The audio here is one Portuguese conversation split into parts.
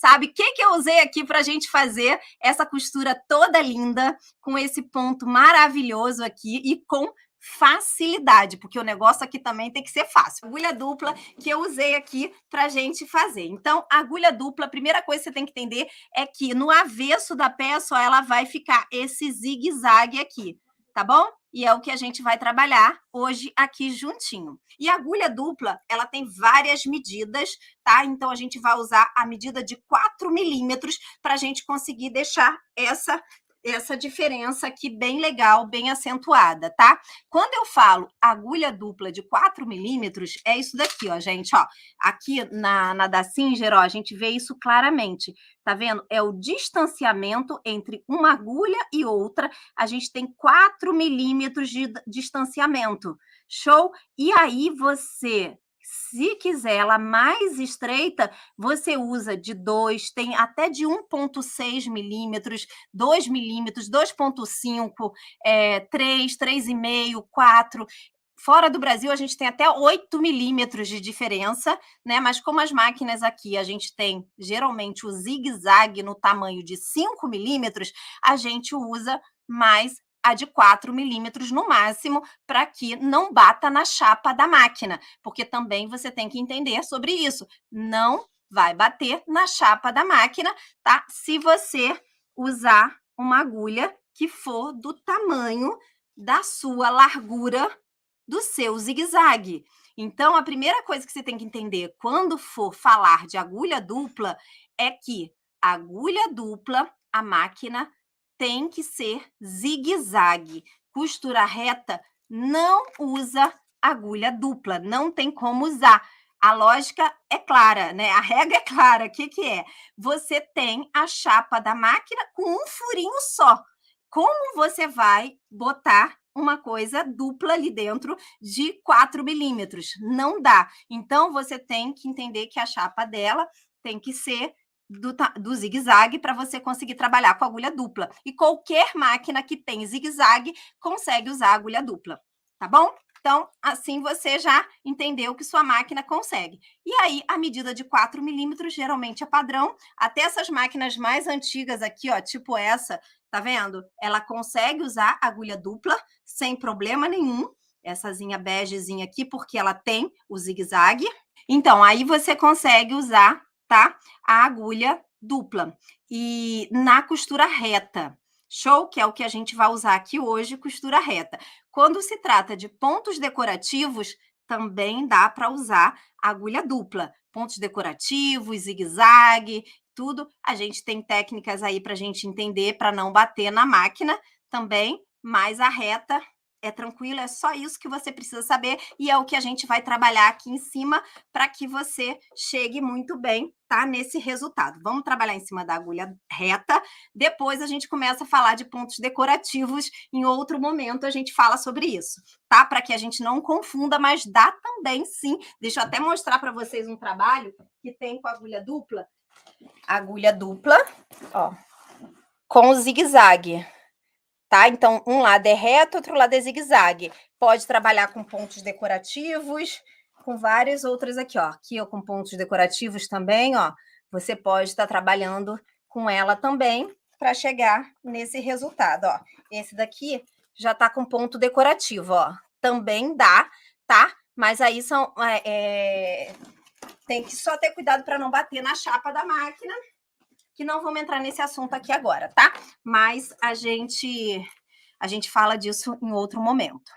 sabe? O que eu usei aqui para a gente fazer essa costura toda linda, com esse ponto maravilhoso aqui e com facilidade, porque o negócio aqui também tem que ser fácil. Agulha dupla que eu usei aqui para a gente fazer. Então, a agulha dupla, a primeira coisa que você tem que entender é que no avesso da peça, ó, ela vai ficar esse zigue-zague aqui, tá bom? E é o que a gente vai trabalhar hoje aqui juntinho. E a agulha dupla, ela tem várias medidas, tá? Então, a gente vai usar a medida de 4 milímetros para a gente conseguir deixar essa diferença aqui bem legal, bem acentuada, tá? Quando eu falo agulha dupla de 4 milímetros, é isso daqui, ó, gente, ó. Aqui na da Singer, ó, a gente vê isso claramente, tá vendo? É o distanciamento entre uma agulha e outra, a gente tem 4 milímetros de distanciamento, show? E aí você, se quiser ela mais estreita, você usa de 2, tem até de 1,6 milímetros, 2 milímetros, 2,5, 3, 3,5, 4. Fora do Brasil, a gente tem até 8 milímetros de diferença, né? Mas como as máquinas aqui, a gente tem geralmente o zigue-zague no tamanho de 5 milímetros, a gente usa mais a de 4 milímetros no máximo, para que não bata na chapa da máquina, porque também você tem que entender sobre isso. Não vai bater na chapa da máquina, tá? Se você usar uma agulha que for do tamanho da sua largura do seu zigue-zague. Então, a primeira coisa que você tem que entender quando for falar de agulha dupla é que a agulha dupla, a máquina tem que ser zigue-zague. Costura reta não usa agulha dupla, não tem como usar. A lógica é clara, né? A regra é clara. O que é? Você tem a chapa da máquina com um furinho só. Como você vai botar uma coisa dupla ali dentro de 4 milímetros? Não dá. Então, você tem que entender que a chapa dela tem que ser do zigue-zague para você conseguir trabalhar com agulha dupla. E qualquer máquina que tem zigue-zague consegue usar agulha dupla, tá bom? Então, assim você já entendeu que sua máquina consegue. E aí, a medida de 4 milímetros geralmente é padrão. Até essas máquinas mais antigas aqui, ó, tipo essa, tá vendo? Ela consegue usar agulha dupla sem problema nenhum.Essazinha begezinha aqui, porque ela tem o zigue-zague. Então, aí você consegue usar, tá? A agulha dupla. E na costura reta, show? Que é o que a gente vai usar aqui hoje, costura reta. Quando se trata de pontos decorativos, também dá para usar agulha dupla. Pontos decorativos, zigue-zague, tudo. A gente tem técnicas aí para a gente entender, para não bater na máquina também, mas a reta é tranquilo, é só isso que você precisa saber e é o que a gente vai trabalhar aqui em cima para que você chegue muito bem, tá? Nesse resultado. Vamos trabalhar em cima da agulha reta, depois a gente começa a falar de pontos decorativos, em outro momento a gente fala sobre isso, tá? Para que a gente não confunda, mas dá também sim. Deixa eu até mostrar para vocês um trabalho que tem com agulha dupla. Agulha dupla, ó, com o zigue-zague. Tá? Então, um lado é reto, outro lado é zigue-zague. Pode trabalhar com pontos decorativos, com várias outras aqui, ó. Aqui eu com pontos decorativos também, ó. Você pode estar trabalhando com ela também para chegar nesse resultado, ó. Esse daqui já tá com ponto decorativo, ó. Também dá, tá? Mas aí são... tem que só ter cuidado para não bater na chapa da máquina, que não vamos entrar nesse assunto aqui agora, tá? Mas a gente fala disso em outro momento.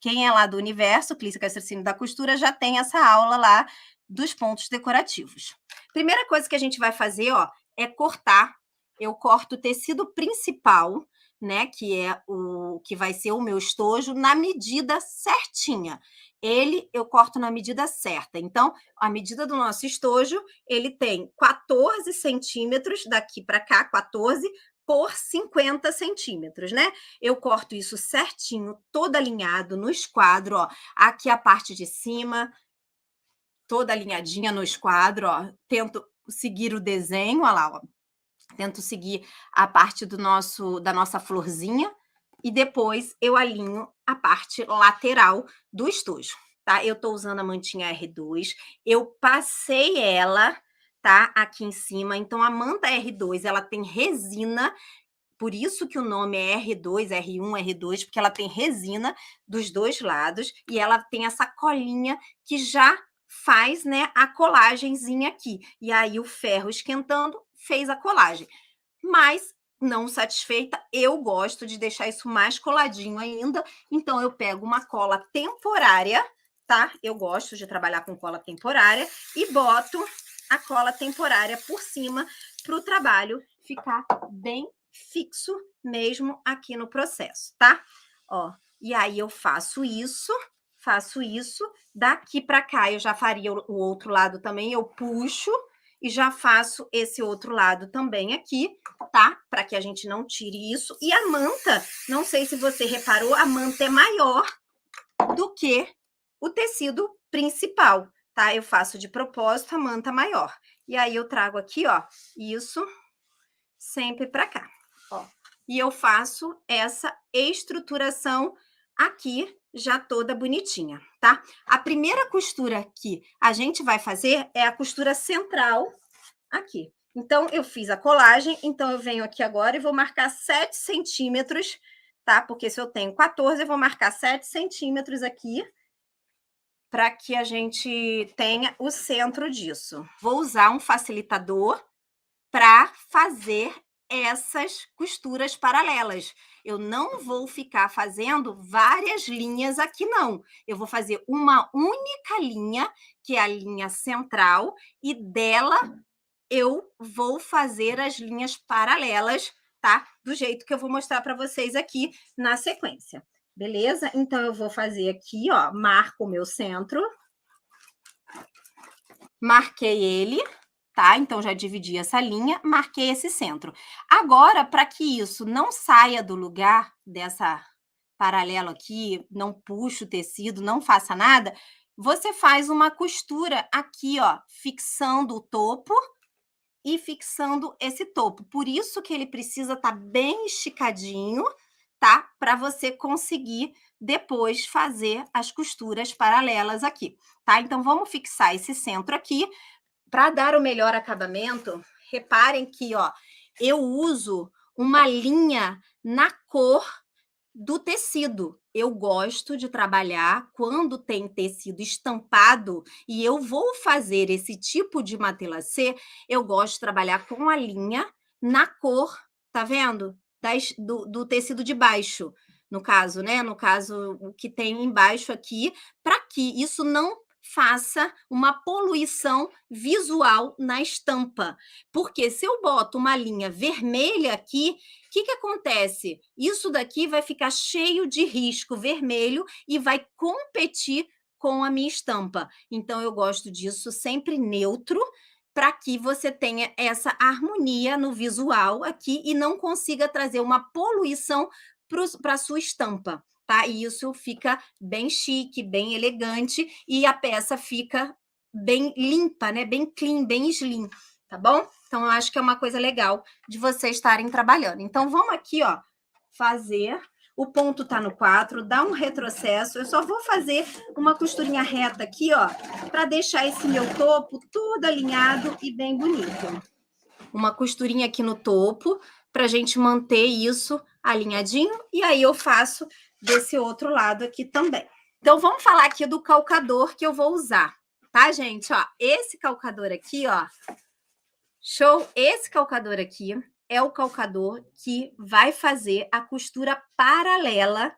Quem é lá do Universo, Clínica Raciocínio da Costura, já tem essa aula lá dos pontos decorativos. Primeira coisa que a gente vai fazer, ó, é cortar. Eu corto o tecido principal, né, que é o que vai ser o meu estojo, na medida certinha. Ele eu corto na medida certa. Então, a medida do nosso estojo, ele tem 14 centímetros daqui para cá, 14 por 50 centímetros, né? Eu corto isso certinho, todo alinhado no esquadro, ó. Aqui a parte de cima, toda alinhadinha no esquadro, ó. Tento seguir o desenho, ó lá, ó. Tento seguir a parte da nossa florzinha e depois eu alinho a parte lateral do estojo, tá? Eu tô usando a mantinha R2, eu passei ela, tá? Aqui em cima. Então, a manta R2, ela tem resina, por isso que o nome é R2, R1, R2, porque ela tem resina dos dois lados e ela tem essa colinha que já faz, né, a colagenzinha aqui. E aí o ferro esquentando fez a colagem. Mas não satisfeita, eu gosto de deixar isso mais coladinho ainda, então eu pego uma cola temporária, tá? Eu gosto de trabalhar com cola temporária e boto a cola temporária por cima para o trabalho ficar bem fixo mesmo aqui no processo, tá? Ó, e aí eu faço isso, daqui para cá eu já faria o outro lado também, eu puxo e já faço esse outro lado também aqui, tá? Para que a gente não tire isso. E a manta, não sei se você reparou, a manta é maior do que o tecido principal, tá? Eu faço de propósito a manta maior. E aí eu trago aqui, ó, isso sempre para cá, ó. E eu faço essa estruturação aqui já toda bonitinha, tá? A primeira costura que a gente vai fazer é a costura central aqui. Então, eu fiz a colagem, então eu venho aqui agora e vou marcar 7 centímetros, tá? Porque se eu tenho 14, eu vou marcar 7 centímetros aqui para que a gente tenha o centro disso. Vou usar um facilitador para fazer essas costuras paralelas. Eu não vou ficar fazendo várias linhas aqui, não. Eu vou fazer uma única linha, que é a linha central, e dela eu vou fazer as linhas paralelas, tá? Do jeito que eu vou mostrar para vocês aqui na sequência. Beleza? Então, eu vou fazer aqui, ó, marco o meu centro. Marquei ele, tá? Então, já dividi essa linha, marquei esse centro. Agora, para que isso não saia do lugar dessa paralelo aqui, não puxe o tecido, não faça nada, você faz uma costura aqui, ó, fixando o topo e fixando esse topo. Por isso que ele precisa estar bem esticadinho, tá? Para você conseguir depois fazer as costuras paralelas aqui, tá? Então, vamos fixar esse centro aqui. Para dar o melhor acabamento, reparem que, ó, eu uso uma linha na cor do tecido. Eu gosto de trabalhar quando tem tecido estampado e eu vou fazer esse tipo de matelassê, eu gosto de trabalhar com a linha na cor, tá vendo? Do tecido de baixo, no caso, né? No caso, o que tem embaixo aqui, para que isso não faça uma poluição visual na estampa. Porque se eu boto uma linha vermelha aqui, o que acontece? Isso daqui vai ficar cheio de risco vermelho e vai competir com a minha estampa. Então, eu gosto disso sempre neutro, para que você tenha essa harmonia no visual aqui e não consiga trazer uma poluição para a sua estampa, tá? E isso fica bem chique, bem elegante e a peça fica bem limpa, né? Bem clean, bem slim, tá bom? Então, eu acho que é uma coisa legal de vocês estarem trabalhando. Então, vamos aqui, ó, fazer. O ponto tá no 4, dá um retrocesso. Eu só vou fazer uma costurinha reta aqui, ó, para deixar esse meu topo todo alinhado e bem bonito. Uma costurinha aqui no topo, para a gente manter isso alinhadinho. E aí eu faço desse outro lado aqui também. Então, vamos falar aqui do calcador que eu vou usar, tá, gente? Ó, esse calcador aqui, ó, show! Esse calcador aqui é o calcador que vai fazer a costura paralela,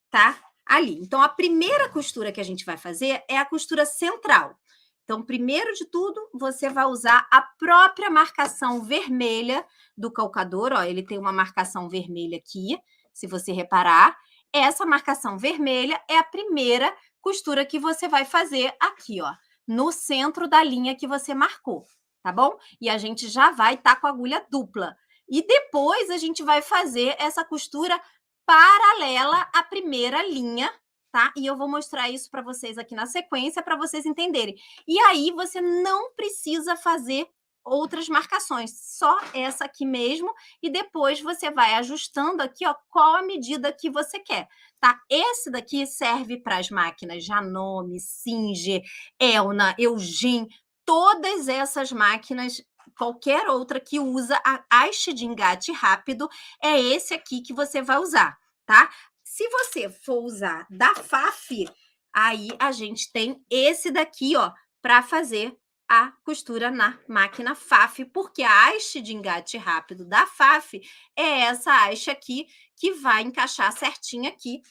tá? Ali. Então, a primeira costura que a gente vai fazer é a costura central. Então, primeiro de tudo, você vai usar a própria marcação vermelha do calcador. Ó, ele tem uma marcação vermelha aqui, se você reparar. Essa marcação vermelha é a primeira costura que você vai fazer aqui, ó, no centro da linha que você marcou, tá bom? E a gente já vai estar com a agulha dupla. E depois a gente vai fazer essa costura paralela à primeira linha, tá? E eu vou mostrar isso para vocês aqui na sequência, para vocês entenderem. E aí, você não precisa fazer outras marcações, só essa aqui mesmo, e depois você vai ajustando aqui, ó, qual a medida que você quer, tá? Esse daqui serve para as máquinas Janome, Singer, Elna, Eugene, todas essas máquinas, qualquer outra que usa a haste de engate rápido, é esse aqui que você vai usar, tá? Se você for usar da FAF, aí a gente tem esse daqui, ó, para fazer a costura na máquina FAF, porque a haste de engate rápido da FAF é essa haste aqui que vai encaixar certinho aqui,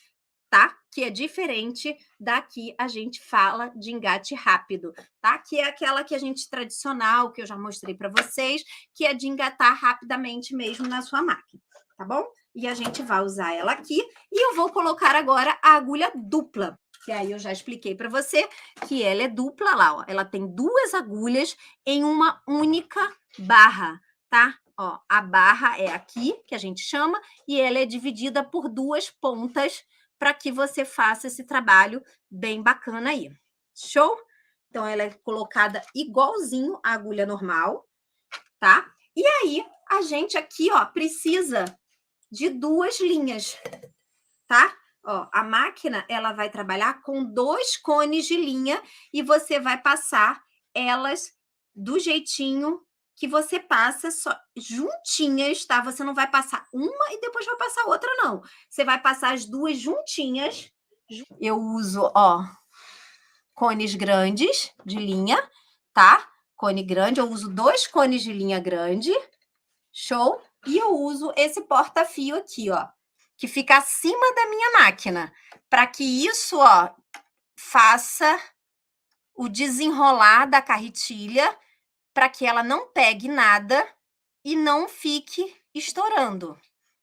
tá? Que é diferente da que a gente fala de engate rápido, tá? Que é aquela que a gente tradicional, que eu já mostrei para vocês, que é de engatar rapidamente mesmo na sua máquina, tá bom? E a gente vai usar ela aqui e eu vou colocar agora a agulha dupla, que aí eu já expliquei para você que ela é dupla lá, ó. Ela tem 2 agulhas em uma única barra, tá? Ó, a barra é aqui, que a gente chama, e ela é dividida por 2 pontas para que você faça esse trabalho bem bacana aí. Show? Então, ela é colocada igualzinho à agulha normal, tá? E aí, a gente aqui, ó, precisa de 2 linhas, tá? Ó, a máquina, ela vai trabalhar com 2 cones de linha e você vai passar elas do jeitinho que você passa só juntinhas, tá? Você não vai passar uma e depois vai passar outra, não. Você vai passar as 2 juntinhas. Eu uso, ó, cones grandes de linha, tá? Cone grande, eu uso 2 cones de linha grande. Show? E eu uso esse porta-fio aqui, ó, que fica acima da minha máquina, para que isso, ó, faça o desenrolar da carretilha, para que ela não pegue nada e não fique estourando,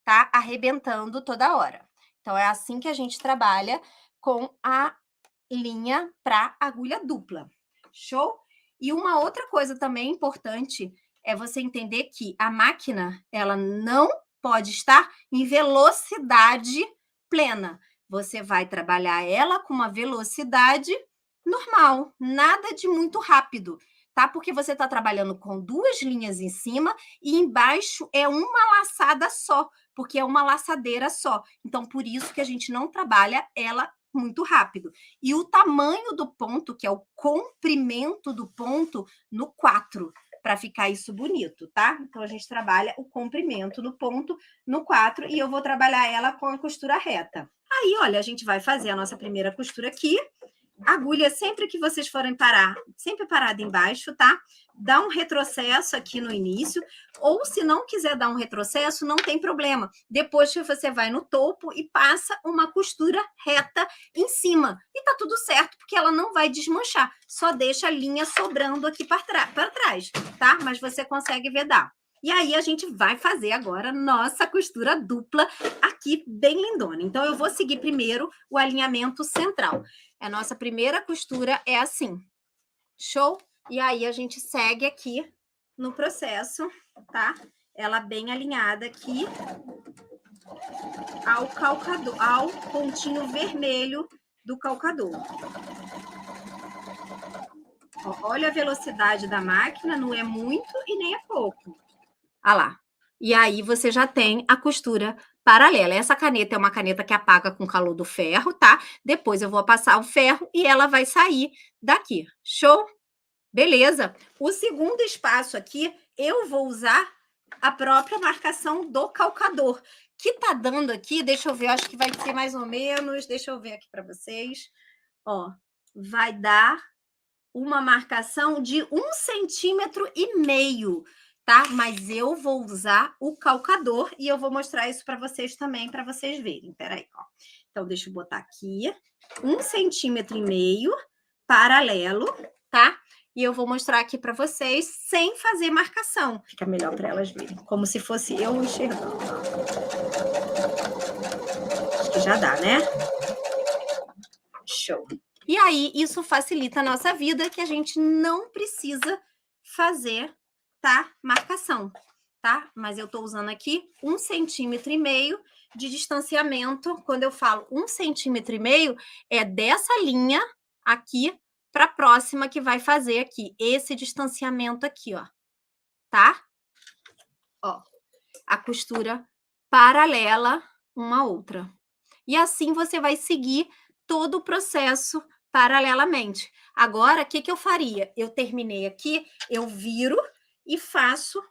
tá? Arrebentando toda hora. Então, é assim que a gente trabalha com a linha para agulha dupla. Show? E uma outra coisa também importante é você entender que a máquina, ela não pode estar em velocidade plena. Você vai trabalhar ela com uma velocidade normal, nada de muito rápido, tá? Porque você está trabalhando com 2 linhas em cima e embaixo é uma laçada só, porque é uma laçadeira só. Então, por isso que a gente não trabalha ela muito rápido. E o tamanho do ponto, que é o comprimento do ponto, no 4, para ficar isso bonito, tá? Então, a gente trabalha o comprimento do ponto no 4 e eu vou trabalhar ela com a costura reta. Aí, olha, a gente vai fazer a nossa primeira costura aqui. Agulha, sempre que vocês forem parar, sempre parada embaixo, tá? Dá um retrocesso aqui no início, ou se não quiser dar um retrocesso, não tem problema. Depois você vai no topo e passa uma costura reta em cima. E tá tudo certo, porque ela não vai desmanchar. Só deixa a linha sobrando aqui para trás, tá? Mas você consegue vedar. E aí, a gente vai fazer agora nossa costura dupla aqui, bem lindona. Então, eu vou seguir primeiro o alinhamento central. A nossa primeira costura é assim. Show? E aí, a gente segue aqui no processo, tá? Ela bem alinhada aqui ao calcador, ao pontinho vermelho do calcador. Ó, olha a velocidade da máquina, não é muito e nem é pouco. Olha lá. E aí você já tem a costura paralela. Essa caneta é uma caneta que apaga com o calor do ferro, tá? Depois eu vou passar o ferro e ela vai sair daqui. Show? Beleza. O segundo espaço aqui, eu vou usar a própria marcação do calcador, que tá dando aqui, deixa eu ver, acho que vai ser mais ou menos, deixa eu ver aqui para vocês. Ó, vai dar uma marcação de 1,5 centímetros, tá? Mas eu vou usar o calcador e eu vou mostrar isso para vocês também, para vocês verem. Peraí, ó. Então, deixa eu botar aqui 1,5 centímetros paralelo, tá? E eu vou mostrar aqui para vocês sem fazer marcação. Fica melhor para elas verem, como se fosse eu enxergando. Acho que já dá, né? Show. E aí, isso facilita a nossa vida, que a gente não precisa fazer, tá? Marcação, tá? Mas eu tô usando aqui 1,5 centímetros de distanciamento. Quando eu falo 1,5 centímetros, é dessa linha aqui para a próxima que vai fazer aqui, esse distanciamento aqui, ó, tá? Ó, a costura paralela uma à outra. E assim você vai seguir todo o processo paralelamente. Agora, o que que eu faria? Eu terminei aqui, eu viro e faço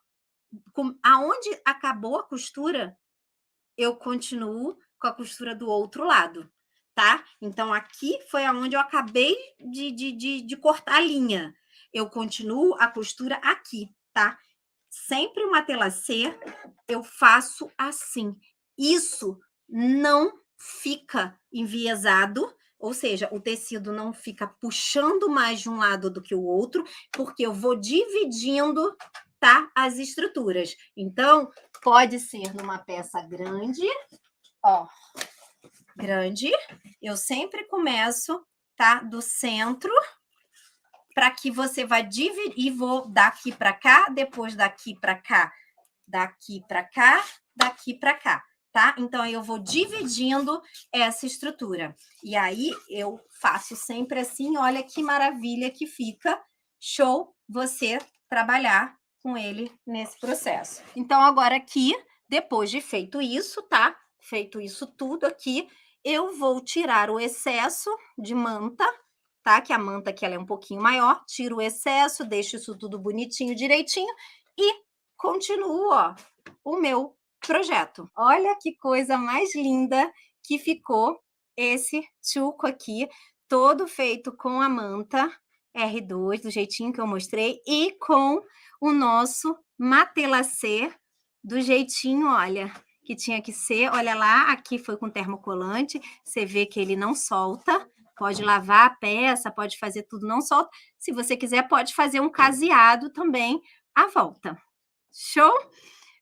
aonde acabou a costura, eu continuo com a costura do outro lado, tá? Então, aqui foi aonde eu acabei de cortar a linha. Eu continuo a costura aqui, tá? Sempre uma telacê, eu faço assim. Isso não fica enviesado, ou seja, o tecido não fica puxando mais de um lado do que o outro, porque eu vou dividindo, tá, as estruturas. Então, pode ser numa peça grande, ó, grande. Eu sempre começo, tá, do centro, para que você vai dividir, e vou daqui para cá, depois daqui para cá, daqui para cá, daqui para cá, tá? Então, eu vou dividindo essa estrutura. E aí, eu faço sempre assim, olha que maravilha que fica. Show você trabalhar com ele nesse processo. Então, agora aqui, depois de feito isso, tá? Feito isso tudo aqui, eu vou tirar o excesso de manta, tá? Que a manta aqui ela é um pouquinho maior, tiro o excesso, deixo isso tudo bonitinho, direitinho e continuo, ó, o meu projeto. Olha que coisa mais linda que ficou esse tchuco aqui, todo feito com a manta R2, do jeitinho que eu mostrei, e com o nosso matelacê, do jeitinho, olha, que tinha que ser. Olha lá, aqui foi com termocolante, você vê que ele não solta, pode lavar a peça, pode fazer tudo, não solta. Se você quiser, pode fazer um caseado também à volta. Show?